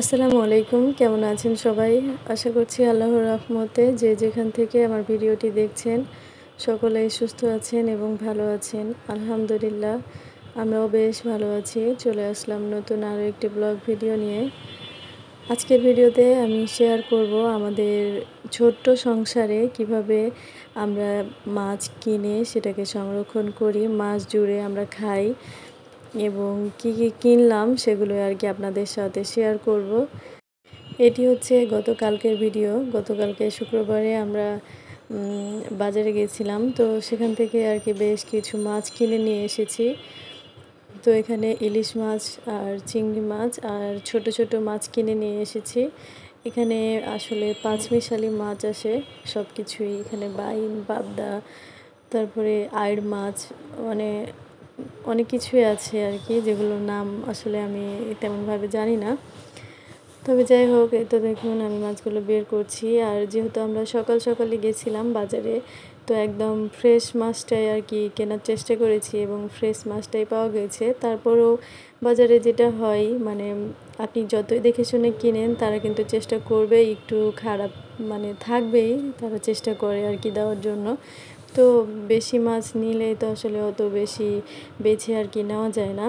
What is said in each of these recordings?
আসসালামু আলাইকুম, কেমন আছেন সবাই? আশা করছি আল্লাহর রহমতে যে যেখান থেকে আমার ভিডিওটি দেখছেন সকলেই সুস্থ আছেন এবং ভালো আছেন। আলহামদুলিল্লাহ, আমরাও বেশ ভালো আছি। চলে আসলাম নতুন আরও একটি ব্লগ ভিডিও নিয়ে। আজকের ভিডিওতে আমি শেয়ার করব আমাদের ছোট্ট সংসারে কিভাবে আমরা মাছ কিনে সেটাকে সংরক্ষণ করি, মাস জুড়ে আমরা খাই এবং কি কি কিনলাম সেগুলো আর কি আপনাদের সাথে শেয়ার করব। এটি হচ্ছে গতকালকের ভিডিও। গতকালকে শুক্রবারে আমরা বাজারে গেছিলাম, তো সেখান থেকে আর কি বেশ কিছু মাছ কিনে নিয়ে এসেছি। তো এখানে ইলিশ মাছ আর চিংড়ি মাছ আর ছোট ছোট মাছ কিনে নিয়ে এসেছি। এখানে আসলে পাঁচমিশালি মাছ আসে সব কিছুই, এখানে বাইন, পাবদা, তারপরে আইড় মাছ, মানে অনেক কিছুই আছে আর কি, যেগুলোর নাম আসলে আমি তেমনভাবে জানি না। তবে যাই হোক, এই তো দেখুন আমি মাছগুলো বের করছি। আর যেহেতু আমরা সকাল সকালে গেছিলাম বাজারে, তো একদম ফ্রেশ মাছটাই আর কি কেনার চেষ্টা করেছি এবং ফ্রেশ মাছটাই পাওয়া গেছে। তারপরেও বাজারে যেটা হয়, মানে আপনি যতই দেখে শুনে কিনেন, তারা কিন্তু চেষ্টা করবে একটু খারাপ, মানে থাকবেই, তারা চেষ্টা করে আর কি দেওয়ার জন্য। তো বেশি মাছ নিলে তো আসলে অত বেশি বেছে আর কি নেওয়া যায় না।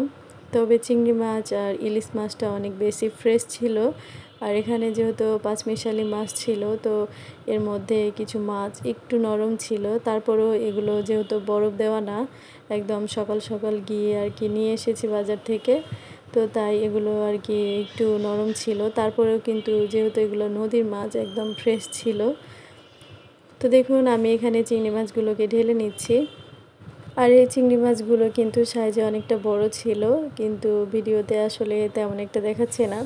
তবে চিংড়ি মাছ আর ইলিশ মাছটা অনেক বেশি ফ্রেশ ছিল। আর এখানে যেহেতু পাঁচমিশালি মাছ ছিল, তো এর মধ্যে কিছু মাছ একটু নরম ছিল। তারপরেও এগুলো যেহেতু বরফ দেওয়া না, একদম সকাল সকাল গিয়ে আর কি নিয়ে এসেছি বাজার থেকে, তো তাই এগুলো আর কি একটু নরম ছিল। তারপরেও কিন্তু যেহেতু এগুলো নদীর মাছ, একদম ফ্রেশ ছিল। তো দেখুন আমি এখানে চিংড়ি মাছগুলোকে ঢেলে নিচ্ছি। আর এই চিংড়ি মাছগুলো কিন্তু সাইজে অনেকটা বড় ছিল, কিন্তু ভিডিওতে আসলে তেমন একটা দেখাচ্ছে না।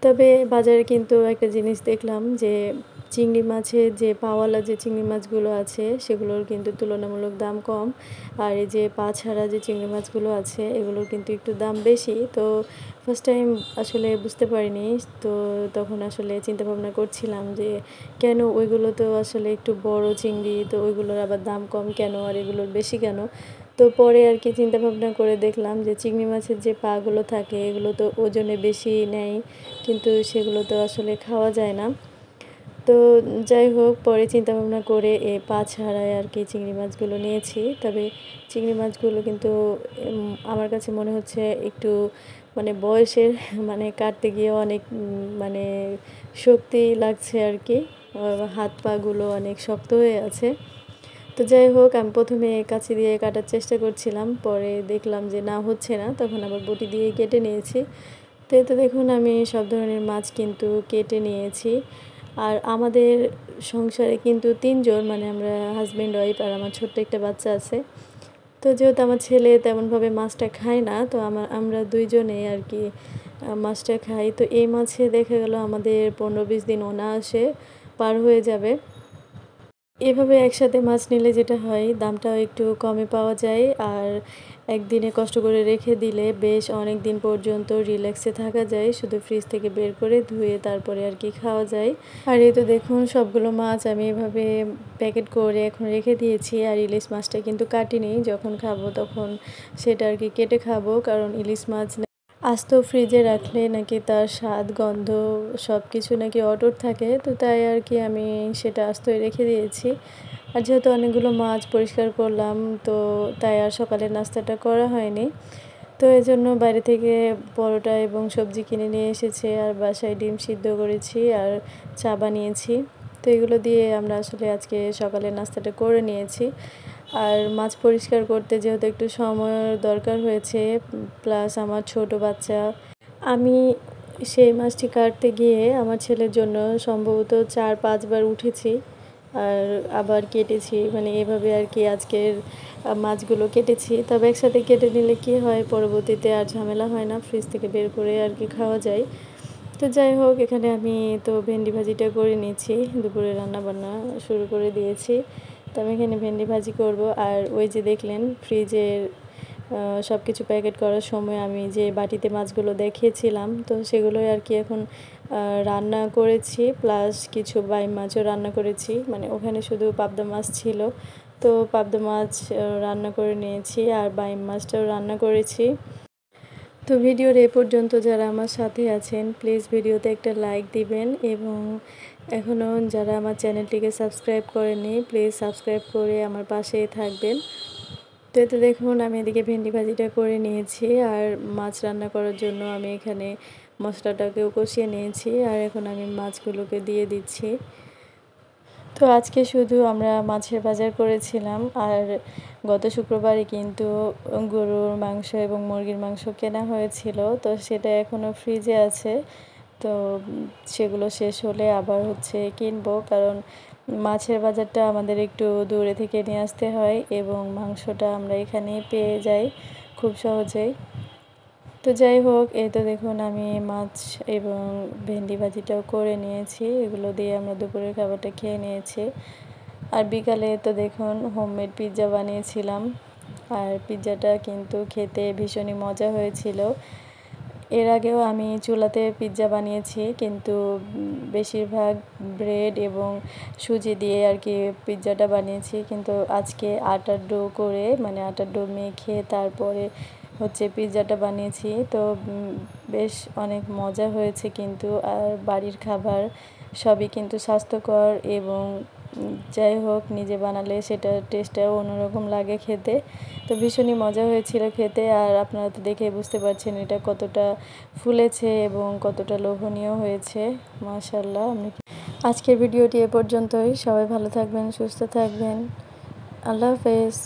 তবে বাজারে কিন্তু একটা জিনিস দেখলাম যে চিংড়ি মাছের যে পাওয়ালা যে চিংড়ি মাছগুলো আছে সেগুলোর কিন্তু তুলনামূলক দাম কম। আর এই যে পা ছাড়া যে চিংড়ি মাছগুলো আছে এগুলোর কিন্তু একটু দাম বেশি। তো ফার্স্ট টাইম আসলে বুঝতে পারিনি, তো তখন আসলে চিন্তা ভাবনা করছিলাম যে কেন ওইগুলো তো আসলে একটু বড় চিংড়ি, তো ওইগুলোর আবার দাম কম কেন আর এগুলোর বেশি কেন। তো পরে আর কি চিন্তা ভাবনা করে দেখলাম যে চিংড়ি মাছের যে পাগুলো থাকে এগুলো তো ওজনে বেশি নেয়, কিন্তু সেগুলো তো আসলে খাওয়া যায় না। তো যাই হোক, পরে চিন্তা ভাবনা করে এ পা ছাড়াই আর কি চিংড়ি মাছগুলো নিয়েছি। তবে চিংড়ি মাছগুলো কিন্তু আমার কাছে মনে হচ্ছে একটু মানে বয়সের মানে কাটতে গিয়ে অনেক মানে শক্তি লাগছে আর কি, হাত পাগুলো অনেক শক্ত হয়ে আছে। তো যাই হোক, আমি প্রথমে কাঁচি দিয়ে কাটার চেষ্টা করছিলাম, পরে দেখলাম যে না, হচ্ছে না, তখন আবার বটি দিয়ে কেটে নিয়েছি। তো এতে দেখুন আমি সব ধরনের মাছ কিন্তু কেটে নিয়েছি। আর আমাদের সংসারে কিন্তু ৩ জন, মানে আমরা হাজব্যান্ড ওয়াইফ আর আমার ছোট্ট একটা বাচ্চা আছে। তো যেহেতু আমার ছেলে তেমনভাবে মাছটা খায় না, তো আমরা ২ জনেই আর কি মাছটা খাই। তো এই মাছে দেখা গেল আমাদের ১৫-২০ দিন অনায়াসে পার হয়ে যাবে। এভাবে একসাথে মাছ নিলে যেটা হয়, দামটাও একটু কমে পাওয়া যায়। আর একদিনে কষ্ট করে রেখে দিলে বেশ অনেক দিন পর্যন্ত রিল্যাক্সে থাকা যায়, শুধু ফ্রিজ থেকে বের করে ধুয়ে তারপরে আর কি খাওয়া যায়। আর এই তো দেখুন সবগুলো মাছ আমি এভাবে প্যাকেট করে এখন রেখে দিয়েছি। আর ইলিশ মাছটা কিন্তু কাটিনি, যখন খাবো তখন সেটা আর কি কেটে খাবো, কারণ ইলিশ মাছ আস্ত ফ্রিজে রাখলে নাকি তার স্বাদ, গন্ধ সব কিছু নাকি অটুট থাকে। তো তাই আর কি আমি সেটা আস্তই রেখে দিয়েছি। আর যেহেতু অনেকগুলো মাছ পরিষ্কার করলাম, তো তাই আর সকালের নাস্তাটা করা হয়নি। তো এজন্য বাইরে থেকে পরোটা এবং সবজি কিনে নিয়ে এসেছে, আর বাসায় ডিম সিদ্ধ করেছি আর চা বানিয়েছি। তো এগুলো দিয়ে আমরা আসলে আজকে সকালের নাস্তাটা করে নিয়েছি। আর মাছ পরিষ্কার করতে যেহেতু একটু সময়ের দরকার হয়েছে, প্লাস আমার ছোট বাচ্চা, আমি সেই মাছটি কাটতে গিয়ে আমার ছেলের জন্য সম্ভবত ৪-৫ বার উঠেছি আর আবার কেটেছি, মানে এভাবে আর কি আজকের মাছগুলো কেটেছি। তবে একসাথে কেটে নিলে কি হয়, পরবর্তীতে আর ঝামেলা হয় না, ফ্রিজ থেকে বের করে আর কি খাওয়া যায়। তো যাই হোক, এখানে আমি তো ভেন্ডি ভাজিটা করে নিয়েছি, দুপুরে রান্নাবান্না শুরু করে দিয়েছি। তো আমি এখানে ভেন্ডি ভাজি করব। আর ওই যে দেখলেন ফ্রিজের সব কিছু প্যাকেট করার সময় আমি যে বাটিতে মাছগুলো দেখিয়েছিলাম, তো সেগুলোই আর কি এখন রান্না করেছি, প্লাস কিছু বাইম মাছও রান্না করেছি। মানে ওখানে শুধু পাবদা মাছ ছিল, তো পাবদা মাছ রান্না করে নিয়েছি আর বাইম মাছটাও রান্না করেছি। তো ভিডিওর এ পর্যন্ত যারা আমার সাথে আছেন প্লিজ ভিডিওতে একটা লাইক দিবেন এবং এখনও যারা আমার চ্যানেলটিকে সাবস্ক্রাইব করেননি প্লিজ সাবস্ক্রাইব করে আমার পাশেই থাকবেন। তো এতে দেখুন আমি এদিকে ভেন্ডি ভাজিটা করে নিয়েছি আর মাছ রান্না করার জন্য আমি এখানে মশলাটাকেও কষিয়ে নিয়েছি আর এখন আমি মাছগুলোকে দিয়ে দিচ্ছি। তো আজকে শুধু আমরা মাছের বাজার করেছিলাম আর গত শুক্রবারে কিন্তু গরুর মাংস এবং মুরগির মাংস কেনা হয়েছিল, তো সেটা এখনও ফ্রিজে আছে। তো সেগুলো শেষ হলে আবার কিনবো, কারণ মাছের বাজারটা আমাদের একটু দূরে থেকে নিয়ে আসতে হয় এবং মাংসটা আমরা এখানেই পেয়ে যাই খুব সহজেই। তো যাই হোক, এই তো দেখুন আমি মাছ এবং ভেন্ডি ভাজিটাও করে নিয়েছি, এগুলো দিয়ে আমরা দুপুরের খাবারটা খেয়ে নিয়েছি। আর বিকালে তো দেখুন হোমমেড পিৎজা বানিয়েছিলাম আর পিৎজাটা কিন্তু খেতে ভীষণই মজা হয়েছিল। এর আগেও আমি চুলাতে পিৎজা বানিয়েছি, কিন্তু বেশিরভাগ ব্রেড এবং সুজি দিয়ে আর কি পিৎজাটা বানিয়েছি, কিন্তু আজকে আটার ডো করে মানে আটার ডো মেখে তারপরে পিৎজাটা বানিয়েছি। তো বেশ অনেক মজা হয়েছে কিন্তু, আর বাড়ির খাবার সবই কিন্তু স্বাস্থ্যকর এবং যাই হোক নিজে বানালে সেটার টেস্টটাও অন্যরকম লাগে খেতে। তো ভীষণই মজা হয়েছিল খেতে, আর আপনারা তো দেখে বুঝতে পারছেন এটা কতটা ফুলেছে এবং কতটা লোভনীয় হয়েছে। মাশাআল্লাহ। আজকের ভিডিওটি এ পর্যন্তই। সবাই ভালো থাকবেন, সুস্থ থাকবেন। আল্লাহ হাফেজ।